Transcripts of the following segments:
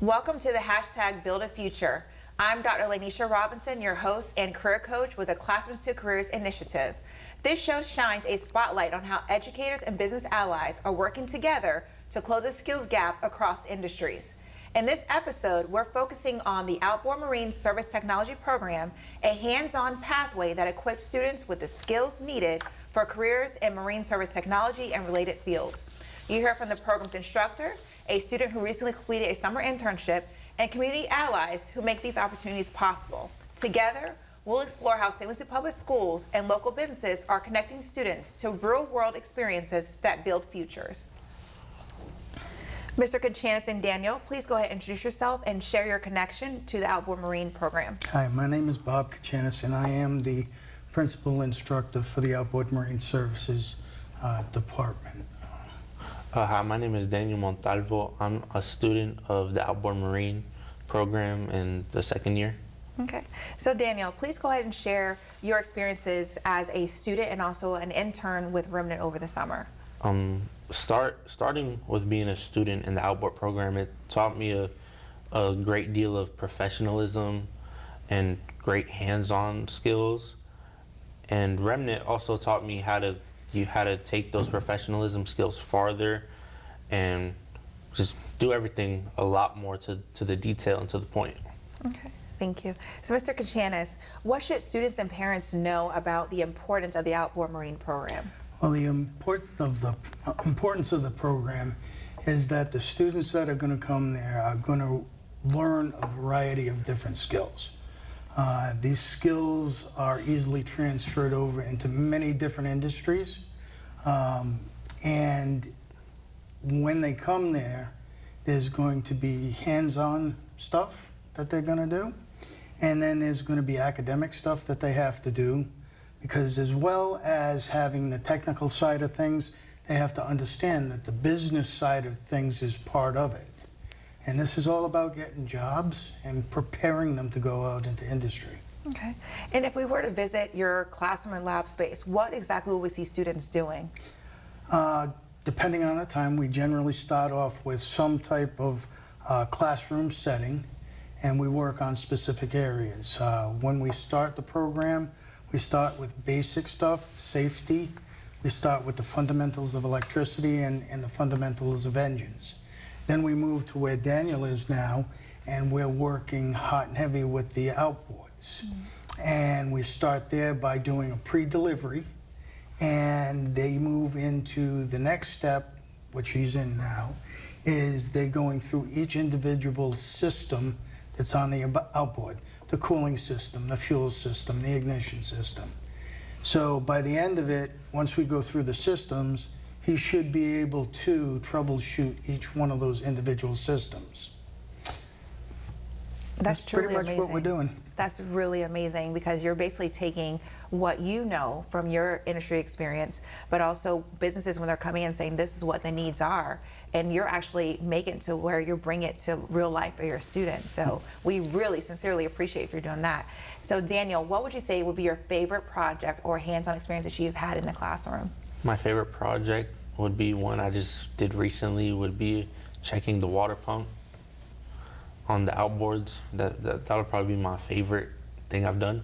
Welcome to the hashtag Build a Future. I'm Dr. LeiNitia Robinson, your host and career coach with the Classrooms to Careers initiative. This show shines a spotlight on how educators and business allies are working together to close the skills gap across industries. In this episode, we're focusing on the Outboard Marine Service Technology Program, a hands-on pathway that equips students with the skills needed for careers in marine service technology and related fields. You hear from the program's instructor, a student who recently completed a summer internship, and community allies who make these opportunities possible. Together, we'll explore how St. Lucie Public Schools and local businesses are connecting students to real-world experiences that build futures. Mr. Kachanis and Daniel, please go ahead and introduce yourself and share your connection to the Outboard Marine program. Hi, my name is Bob Kachanis, and I am the principal instructor for the Outboard Marine Services Department. Hi, my name is Daniel Montalvo. I'm a student of the Outboard Marine program in the second year. Okay, so Daniel, please go ahead and share your experiences as a student and also an intern with Remnant over the summer. Starting with being a student in the Outboard program, it taught me a great deal of professionalism and great hands-on skills. And Remnant also taught me how to take those professionalism skills farther and just do everything a lot more to the detail and to the point. Okay, thank you. So Mr. Kachanis, what should students and parents know about the importance of the Outboard Marine program? Well, the importance of the program is that the students that are going to come there are going to learn a variety of different skills. These skills are easily transferred over into many different industries, and when they come there, there's going to be hands-on stuff that they're going to do, and then there's going to be academic stuff that they have to do, because as well as having the technical side of things, they have to understand that the business side of things is part of it. And this is all about getting jobs and preparing them to go out into industry. Okay. And if we were to visit your classroom and lab space, what exactly will we see students doing? Depending on the time, we generally start off with some type of classroom setting, and we work on specific areas. When we start the program, we start with basic stuff, safety. We start with the fundamentals of electricity and the fundamentals of engines. Then we move to where Daniel is now, and we're working hot and heavy with the outboards. And we start there by doing a pre-delivery, and they move into the next step, which he's in now, is they're going through each individual system that's on the outboard. The cooling system, the fuel system, the ignition system. So by the end of it, once we go through the systems, he should be able to troubleshoot each one of those individual systems. That's truly pretty much amazing. what we're doing. That's really amazing, because you're basically taking what you know from your industry experience, but also businesses when they're coming in saying this is what the needs are, and you're actually making it to where you bring it to real life for your students. So we really sincerely appreciate if you're doing that. So Daniel, what would you say would be your favorite project or hands-on experience that you've had in the classroom? My favorite project would be one I just did recently, would be checking the water pump on the outboards. That would probably be my favorite thing I've done.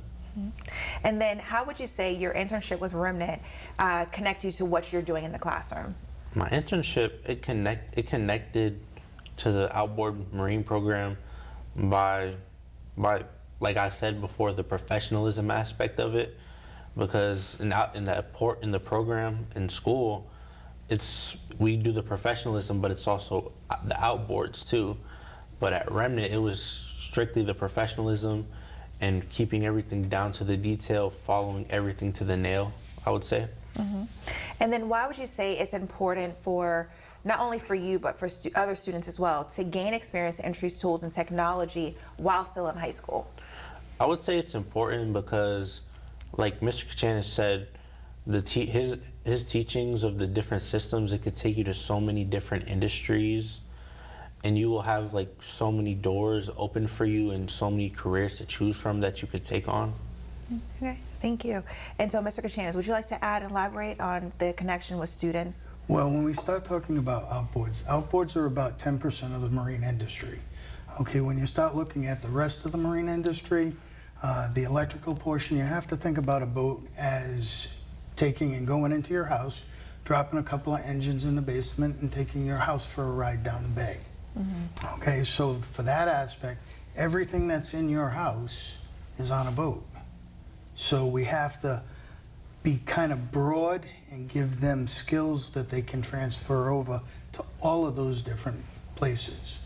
And then how would you say your internship with Remnant connect you to what you're doing in the classroom? My internship, it connected to the Outboard Marine program by like I said before, the professionalism aspect of it, because in the program in school, we do the professionalism, but it's also the outboards too. But at Remnant, it was strictly the professionalism and keeping everything down to the detail, following everything to the nail, I would say. And then why would you say it's important for, not only for you, but for other students as well, to gain experience in entry tools and technology while still in high school? I would say it's important because, like Mr. Kachanis said, his teachings of the different systems, it could take you to so many different industries, and you will have like so many doors open for you and so many careers to choose from that you could take on. Okay, thank you. And so, Mr. Kachanis, would you like to add and elaborate on the connection with students? Well, when we start talking about outboards, outboards are about 10% of the marine industry. Okay, when you start looking at the rest of the marine industry, the electrical portion, you have to think about a boat as taking and going into your house, dropping a couple of engines in the basement, and taking your house for a ride down the bay. Okay, so for that aspect, everything that's in your house is on a boat. So we have to be kind of broad and give them skills that they can transfer over to all of those different places.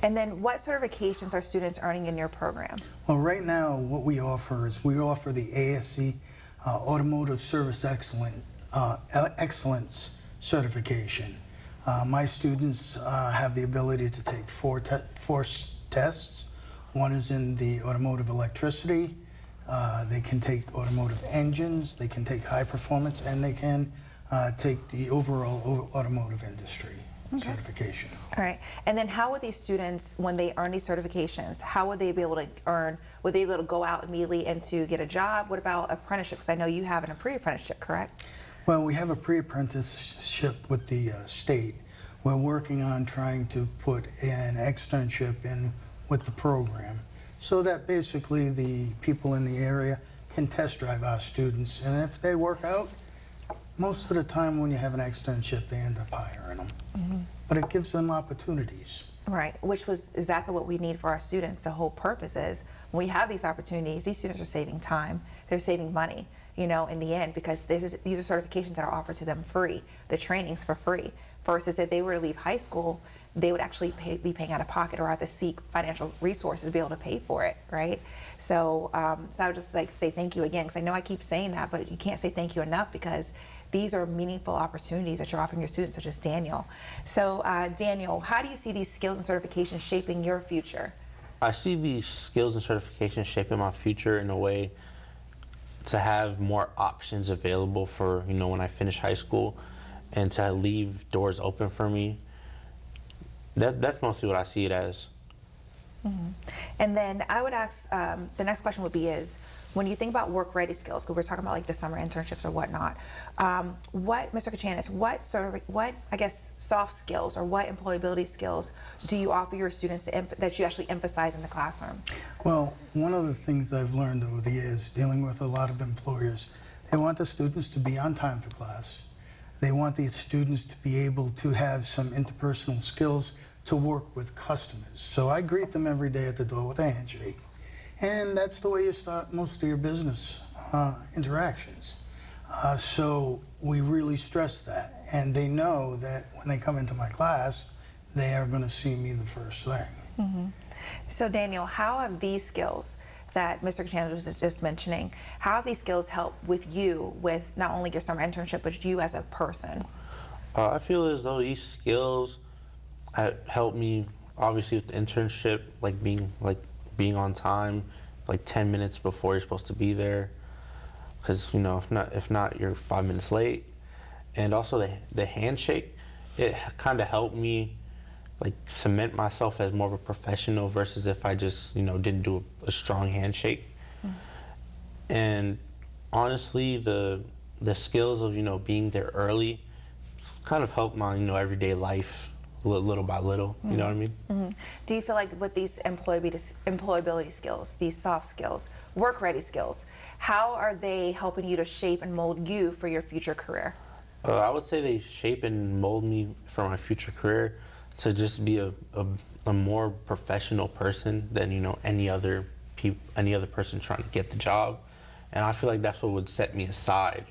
And then what certifications are students earning in your program? Well, right now, what we offer is we offer the ASC Automotive Service Excellence Certification. My students have the ability to take four tests. One is in the automotive electricity. They can take automotive engines, they can take high performance, and they can take the overall automotive industry certification. All right. And then how would these students, when they earn these certifications, how would they be able to earn, would they be able to go out immediately and to get a job? What about apprenticeship? Because I know you have a pre-apprenticeship, correct? Well, we have a pre-apprenticeship with the state. We're working on trying to put an externship in with the program so that basically the people in the area can test drive our students. And if they work out, most of the time when you have an externship, they end up hiring them. But it gives them opportunities. Right, which was exactly what we need for our students. The whole purpose is when we have these opportunities, these students are saving time, they're saving money, you know, in the end, because these are certifications that are offered to them free, the training's for free, versus if they were to leave high school, they would actually be paying out of pocket or have to seek financial resources to be able to pay for it, right? So, so I would just like to say thank you again, because I know I keep saying that, but you can't say thank you enough because these are meaningful opportunities that you're offering your students, such as Daniel. So, Daniel, how do you see these skills and certifications shaping your future? I see these skills and certifications shaping my future in a way to have more options available for, you know, when I finish high school, and to leave doors open for me. That's mostly what I see it as. And then I would ask, the next question would be is, when you think about work-ready skills, because we're talking about like the summer internships or whatnot, what, Mr. Kachanis, what I guess soft skills or what employability skills do you offer your students that you actually emphasize in the classroom? Well, one of the things I've learned over the years dealing with a lot of employers, they want the students to be on time for class. They want the students to be able to have some interpersonal skills to work with customers. So I greet them every day at the door with a handshake. And that's the way you start most of your business interactions. So we really stress that. And they know that when they come into my class, they are going to see me the first thing. So Daniel, how have these skills that Mr. Kachanis was just mentioning, how have these skills helped with you with not only your summer internship, but you as a person? I feel as though these skills helped me, obviously, with the internship, like being on time, like 10 minutes before you're supposed to be there, because you know if not you're 5 minutes late. And also the handshake, it kind of helped me like cement myself as more of a professional versus if I just, you know, didn't do a strong handshake. And honestly, the skills of, you know, being there early kind of helped my, you know, everyday life little by little. You know what I mean? Do you feel like with these employability skills, these soft skills, work-ready skills, how are they helping you to shape and mold you for your future career? I would say they shape and mold me for my future career to just be a more professional person than, you know, any other person trying to get the job. And I feel like that's what would set me aside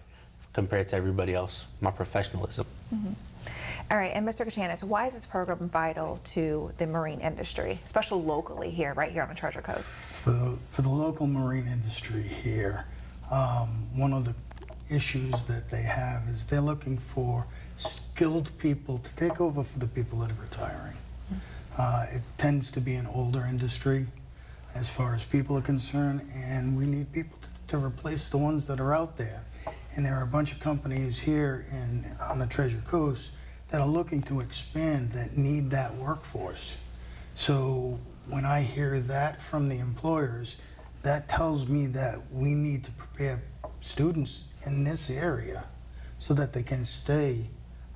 compared to everybody else, my professionalism. All right, and Mr. Kachanis, why is this program vital to the marine industry, especially locally here, right here on the Treasure Coast? For the local marine industry here, one of the issues that they have is they're looking for skilled people to take over for the people that are retiring. It tends to be an older industry as far as people are concerned, and we need people to replace the ones that are out there. And there are a bunch of companies here on the Treasure Coast that are looking to expand, that need that workforce. So when I hear that from the employers, that tells me that we need to prepare students in this area so that they can stay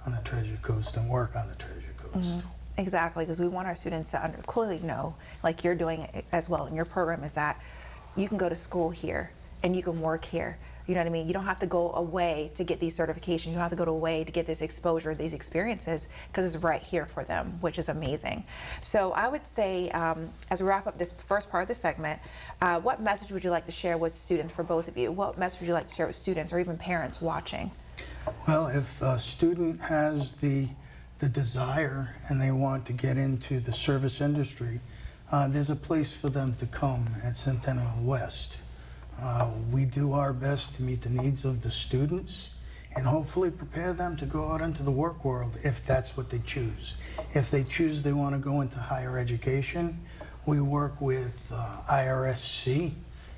on the Treasure Coast and work on the Treasure Coast. Exactly, because we want our students to clearly know, like you're doing it as well in your program, is that you can go to school here and you can work here. You know what I mean? You don't have to go away to get these certifications. You don't have to go away to get this exposure, these experiences, because it's right here for them, which is amazing. So I would say, as we wrap up this first part of the segment, what message would you like to share with students, for both of you? What message would you like to share with students or even parents watching? Well, if a student has the desire and they want to get into the service industry, there's a place for them to come at Centennial West. We do our best to meet the needs of the students and hopefully prepare them to go out into the work world if that's what they choose. If they choose they want to go into higher education, we work with IRSC,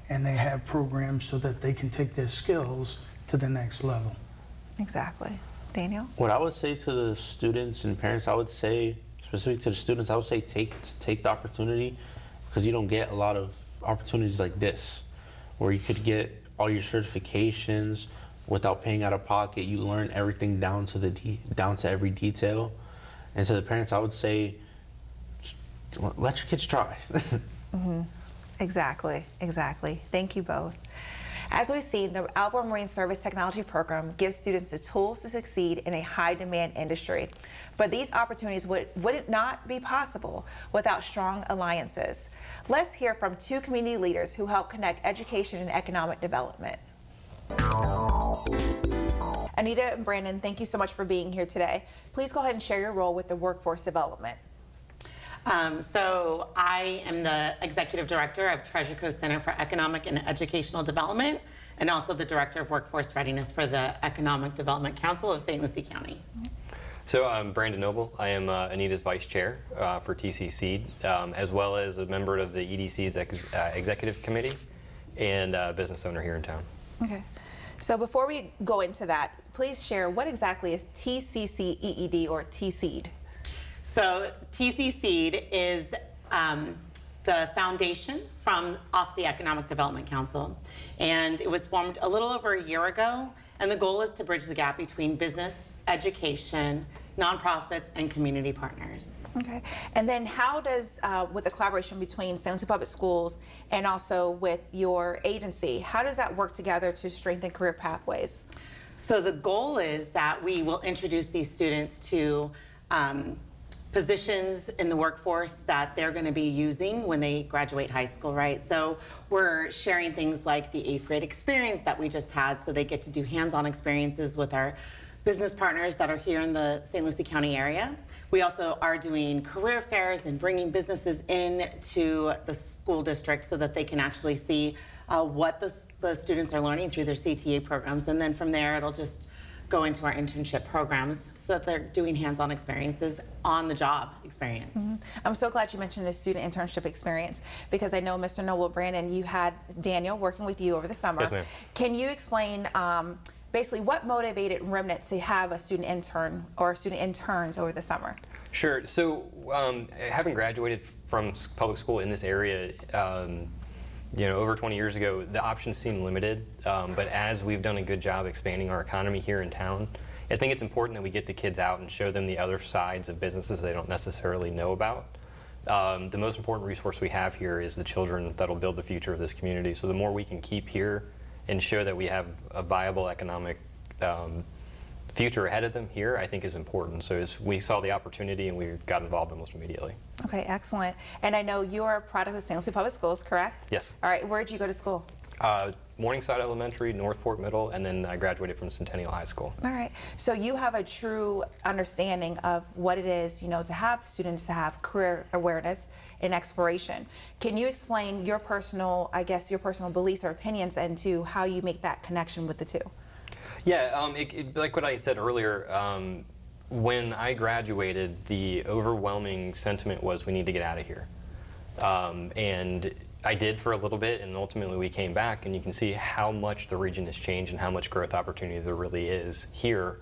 and they have programs so that they can take their skills to the next level. Exactly. Daniel? What I would say to the students and parents, I would say, specifically to the students, I would say take the opportunity, because you don't get a lot of opportunities like this, where you could get all your certifications without paying out of pocket. You learn everything down to every detail. And to the parents, I would say, let your kids try. Mm-hmm. Exactly, exactly. Thank you both. As we've seen, the Outboard Marine Service Technology Program gives students the tools to succeed in a high-demand industry. But these opportunities would not be possible without strong alliances. Let's hear from two community leaders who help connect education and economic development. Anita and Brandon, thank you so much for being here today. Please go ahead and share your role with the workforce development. So I am the Executive Director of Treasure Coast Center for Economic and Educational Development, and also the Director of Workforce Readiness for the Economic Development Council of St. Lucie County. So I'm Brandon Nobile. I am Anita's Vice Chair for TCCEED, as well as a member of the EDC's Executive Committee and business owner here in town. Okay. So before we go into that, please share what exactly is TCCEED or TCCEED? So TCCEED is the foundation off the Economic Development Council, and it was formed a little over a year ago, and the goal is to bridge the gap between business, education, nonprofits, and community partners. Okay. And then how does, with the collaboration between St. Lucie Public Schools and also with your agency, how does that work together to strengthen career pathways? So the goal is that we will introduce these students to positions in the workforce that they're going to be using when they graduate high school, right? So we're sharing things like the 8th grade experience that we just had, so they get to do hands-on experiences with our business partners that are here in the St. Lucie County area. We also are doing career fairs and bringing businesses in to the school district so that they can actually see what the students are learning through their CTA programs. And then from there, it'll just go into our internship programs so that they're doing hands-on experiences, on-the-job experience. Mm-hmm. I'm so glad you mentioned the student internship experience, because I know, Mr. Noble, Brandon, you had Daniel working with you over the summer. Yes, ma'am. Can you explain basically what motivated Remnant to have a student intern or student interns over the summer? Sure. So having graduated from public school in this area, over 20 years ago, the options seemed limited, but as we've done a good job expanding our economy here in town, I think it's important that we get the kids out and show them the other sides of businesses they don't necessarily know about. The most important resource we have here is the children that'll build the future of this community. So the more we can keep here and show that we have a viable economic future ahead of them here, I think is important. So as we saw the opportunity and we got involved almost immediately. Okay, excellent. And I know you're a product of St. Lucie Public Schools, correct? Yes. All right, where did you go to school? Morningside Elementary, Northport Middle, and then I graduated from Centennial High School. All right, so you have a true understanding of what it is, to have students to have career awareness and exploration. Can you explain your personal beliefs or opinions into how you make that connection with the two? Yeah, like what I said earlier, when I graduated, the overwhelming sentiment was we need to get out of here. And I did for a little bit, and ultimately we came back, and you can see how much the region has changed and how much growth opportunity there really is here.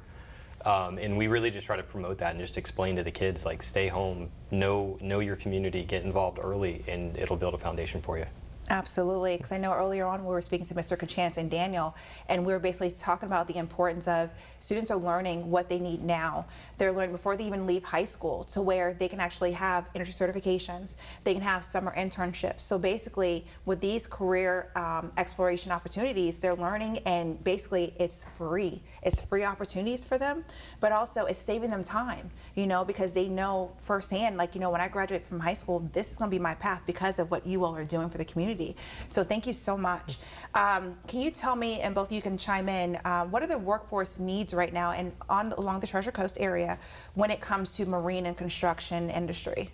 And we really just try to promote that and just explain to the kids, like, stay home, know your community, get involved early, and it'll build a foundation for you. Absolutely, because I know earlier on we were speaking to Mr. Kachanis and Daniel, and we were basically talking about the importance of students are learning what they need now. They're learning before they even leave high school, to where they can actually have industry certifications, they can have summer internships. So basically, with these career exploration opportunities, they're learning, and basically it's free. It's free opportunities for them, but also it's saving them time, you know, because they know firsthand, like, you know, when I graduate from high school, this is going to be my path because of what you all are doing for the community. So thank you so much. Can you tell me, and both of you can chime in, what are the workforce needs right now and along the Treasure Coast area when it comes to marine and construction industry?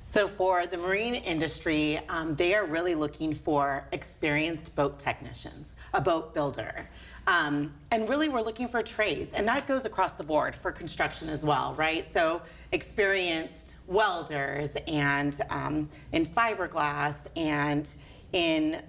So for the marine industry, they are really looking for experienced boat technicians, a boat builder. And really we're looking for trades, and that goes across the board for construction as well, right? So experienced welders and in fiberglass and in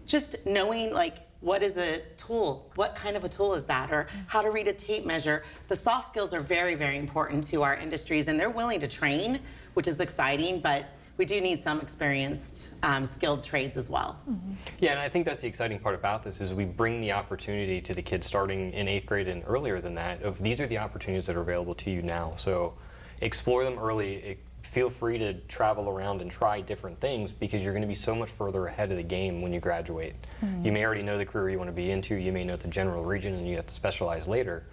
just knowing like what is a tool, what kind of a tool is that, or how to read a tape measure. The soft skills are very, very important to our industries, and they're willing to train, which is exciting, but we do need some experienced, skilled trades as well. Mm-hmm. Yeah, and I think that's the exciting part about this is we bring the opportunity to the kids starting in 8th grade and earlier than that of these are the opportunities that are available to you now. So explore them early. Feel free to travel around and try different things because you're going to be so much further ahead of the game when you graduate. Mm-hmm. You may already know the career you want to be into, you may know the general region, and you have to specialize later.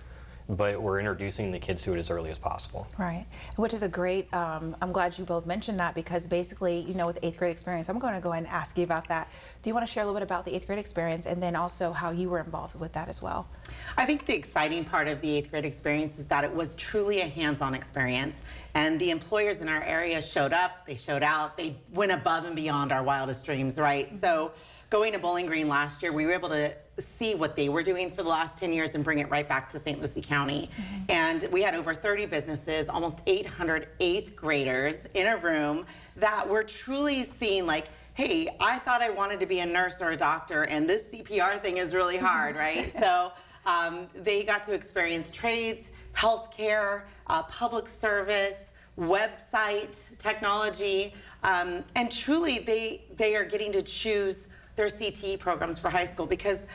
But we're introducing the kids to it as early as possible. Right, which is a great, I'm glad you both mentioned that because basically, you know, with 8th grade experience, I'm going to go ahead and ask you about that. Do you want to share a little bit about the 8th grade experience and then also how you were involved with that as well? I think the exciting part of the 8th grade experience is that it was truly a hands-on experience, and the employers in our area showed up, they showed out, they went above and beyond our wildest dreams, right? Mm-hmm. So going to Bowling Green last year, we were able to see what they were doing for the last 10 years and bring it right back to St. Lucie County. Mm-hmm. And we had over 30 businesses, almost 800 8th graders in a room that were truly seeing like, hey, I thought I wanted to be a nurse or a doctor, and this CPR thing is really hard, right? So they got to experience trades, healthcare, public service, website technology, and truly they are getting to choose their CTE programs for high school, because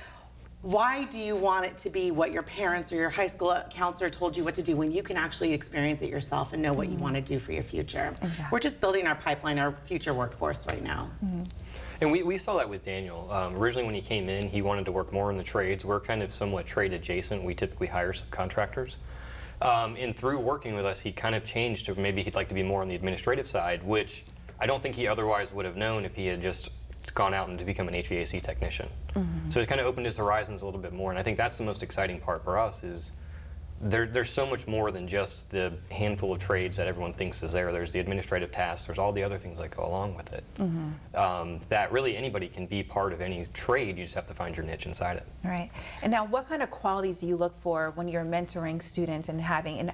why do you want it to be what your parents or your high school counselor told you what to do when you can actually experience it yourself and know what you want to do for your future? Exactly. We're just building our pipeline, our future workforce right now. Mm-hmm. And we saw that with Daniel. Originally when he came in, he wanted to work more in the trades. We're kind of somewhat trade adjacent. We typically hire subcontractors. And through working with us, he kind of changed to maybe he'd like to be more on the administrative side, which I don't think he otherwise would have known if he had just gone out and to become an HVAC technician. Mm-hmm. So it kind of opened his horizons a little bit more, and I think that's the most exciting part for us is there's so much more than just the handful of trades that everyone thinks is there. There's the administrative tasks, there's all the other things that go along with it. Mm-hmm. That really anybody can be part of any trade, you just have to find your niche inside it. Right. And now what kind of qualities do you look for when you're mentoring students and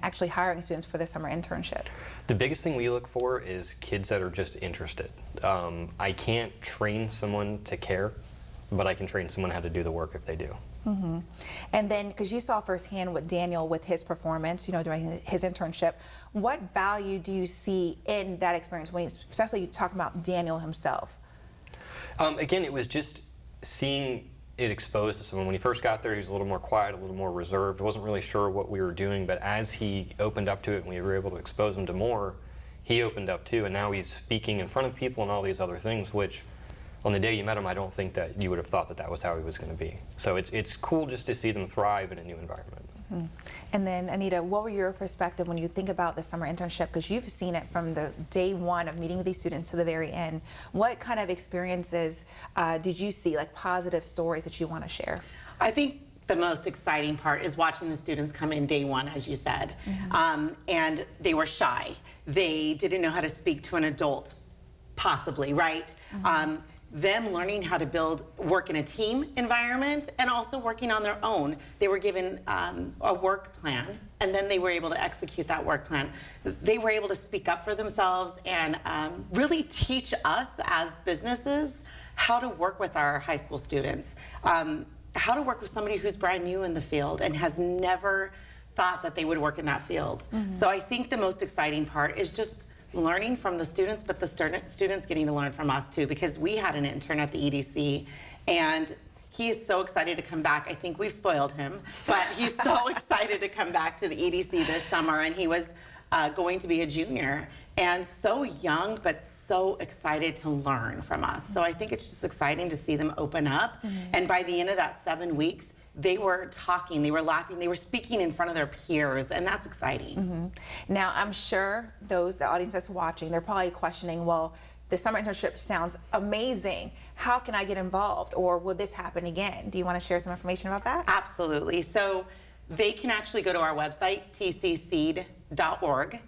actually hiring students for the summer internship? The biggest thing we look for is kids that are just interested. I can't train someone to care, but I can train someone how to do the work if they do. Mm-hmm. And then, because you saw firsthand with Daniel with his performance, you know, during his internship, what value do you see in that experience when especially you talk about Daniel himself? Again, it was just seeing it exposed to someone. When he first got there, he was a little more quiet, a little more reserved, wasn't really sure what we were doing, but as he opened up to it and we were able to expose him to more, he opened up too, and now he's speaking in front of people and all these other things, which on the day you met him, I don't think that you would have thought that that was how he was going to be. So it's cool just to see them thrive in a new environment. Mm-hmm. And then, Anita, what were your perspective when you think about the summer internship? Because you've seen it from the day one of meeting with these students to the very end. What kind of experiences did you see, like positive stories that you want to share? I think the most exciting part is watching the students come in day one, as you said. Mm-hmm. And they were shy. They didn't know how to speak to an adult, possibly, right? Mm-hmm. Them learning how to work in a team environment and also working on their own. They were given a work plan, and then they were able to execute that work plan. They were able to speak up for themselves and really teach us as businesses how to work with our high school students, how to work with somebody who's brand new in the field and has never thought that they would work in that field. Mm-hmm. So I think the most exciting part is just learning from the students, but the students getting to learn from us too, because we had an intern at the EDC, and he is so excited to come back. I think we've spoiled him, but he's so excited to come back to the EDC this summer, and he was going to be a junior, and so young, but so excited to learn from us. So I think it's just exciting to see them open up, and by the end of that 7 weeks, they were talking, they were laughing, they were speaking in front of their peers, and that's exciting. Now, I'm sure the audience that's watching, they're probably questioning, well, the summer internship sounds amazing. How can I get involved, or will this happen again? Do you want to share some information about that? Absolutely. So they can actually go to our website, TCCEED.org.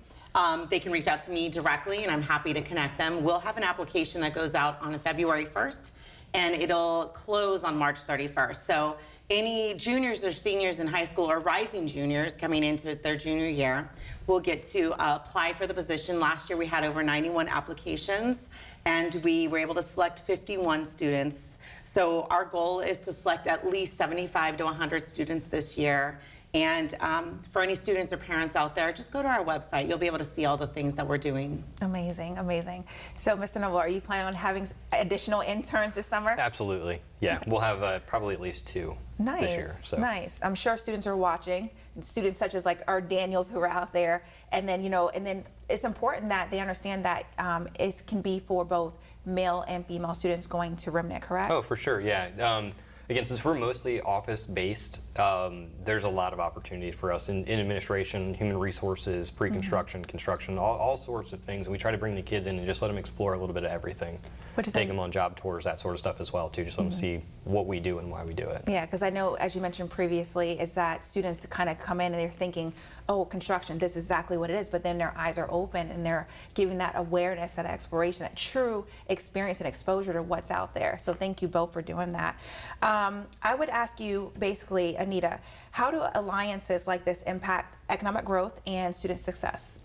They can reach out to me directly, and I'm happy to connect them. We'll have an application that goes out on February 1st, and it'll close on March 31st. So any juniors or seniors in high school, or rising juniors coming into their junior year, will get to apply for the position. Last year we had over 91 applications, and we were able to select 51 students. So our goal is to select at least 75 to 100 students this year. And for any students or parents out there, just go to our website. You'll be able to see all the things that we're doing. Amazing, amazing. So, Mr. Nobile, are you planning on having additional interns this summer? Absolutely. Yeah, we'll have probably at least 2 this year. So. Nice. I'm sure students are watching, students such as like our Daniels who are out there. And then, and then it's important that they understand that it can be for both male and female students going to Remnant, correct? Oh, for sure, yeah. Again, since we're mostly office-based, there's a lot of opportunity for us in administration, human resources, pre-construction, construction, all sorts of things. We try to bring the kids in and just let them explore a little bit of everything. Take them on job tours, that sort of stuff as well, too. Just let them see what we do and why we do it. Yeah, because I know, as you mentioned previously, is that students kind of come in and they're thinking, oh, construction, this is exactly what it is, but then their eyes are open and they're giving that awareness, that exploration, that true experience and exposure to what's out there. So thank you both for doing that. I would ask you, basically, Anita, how do alliances like this impact economic growth and student success?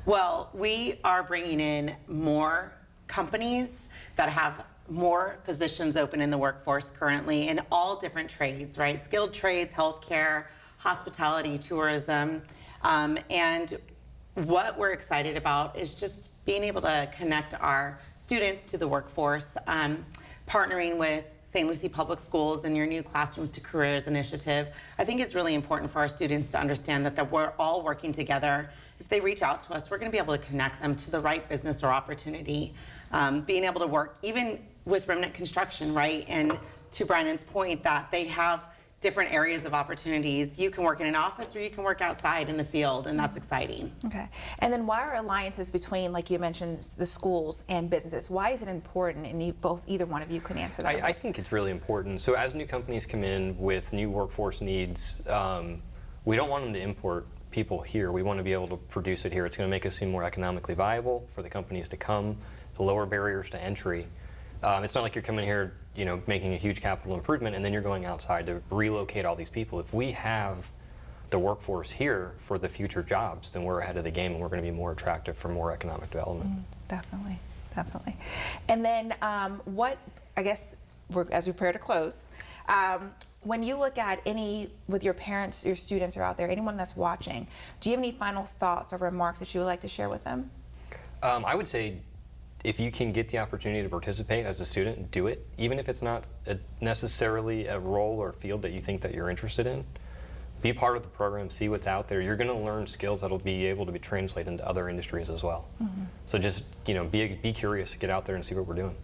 Well, we are bringing in more companies that have more positions open in the workforce currently in all different trades, right? Skilled trades, healthcare, hospitality, tourism. And what we're excited about is just being able to connect our students to the workforce, partnering with St. Lucie Public Schools and your new Classrooms to Careers initiative. I think it's really important for our students to understand that we're all working together. If they reach out to us, we're going to be able to connect them to the right business or opportunity. Being able to work even with Remnant Construction, right? And to Brandon's point, that they have different areas of opportunities. You can work in an office or you can work outside in the field, and that's exciting. Okay. And then why are alliances between, like you mentioned, the schools and businesses? Why is it important? And either one of you can answer that. I think it's really important. So as new companies come in with new workforce needs, we don't want them to import people here. We want to be able to produce it here. It's going to make us seem more economically viable for the companies to come, the lower barriers to entry. It's not like you're coming here, making a huge capital improvement and then you're going outside to relocate all these people. If we have the workforce here for the future jobs, then we're ahead of the game and we're going to be more attractive for more economic development. Definitely, definitely. And then as we prepare to close, when you look at with your parents, your students are out there, anyone that's watching, do you have any final thoughts or remarks that you would like to share with them? I would say, if you can get the opportunity to participate as a student, do it. Even if it's not necessarily a role or field that you think that you're interested in, be part of the program, see what's out there. You're going to learn skills that'll be able to be translated into other industries as well. So just, be curious, get out there and see what we're doing.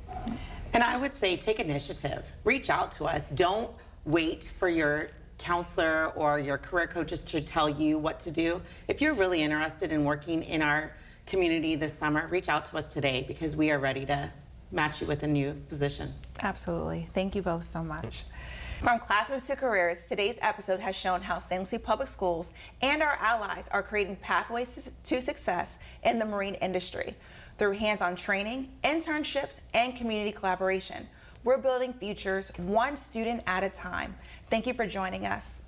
And I would say take initiative. Reach out to us. Don't wait for your counselor or your career coaches to tell you what to do. If you're really interested in working in our community this summer, reach out to us today, because we are ready to match you with a new position. Absolutely. Thank you both so much. From Classrooms to Careers, today's episode has shown how St. Lucie Public Schools and our allies are creating pathways to success in the marine industry. Through hands-on training, internships, and community collaboration, we're building futures one student at a time. Thank you for joining us.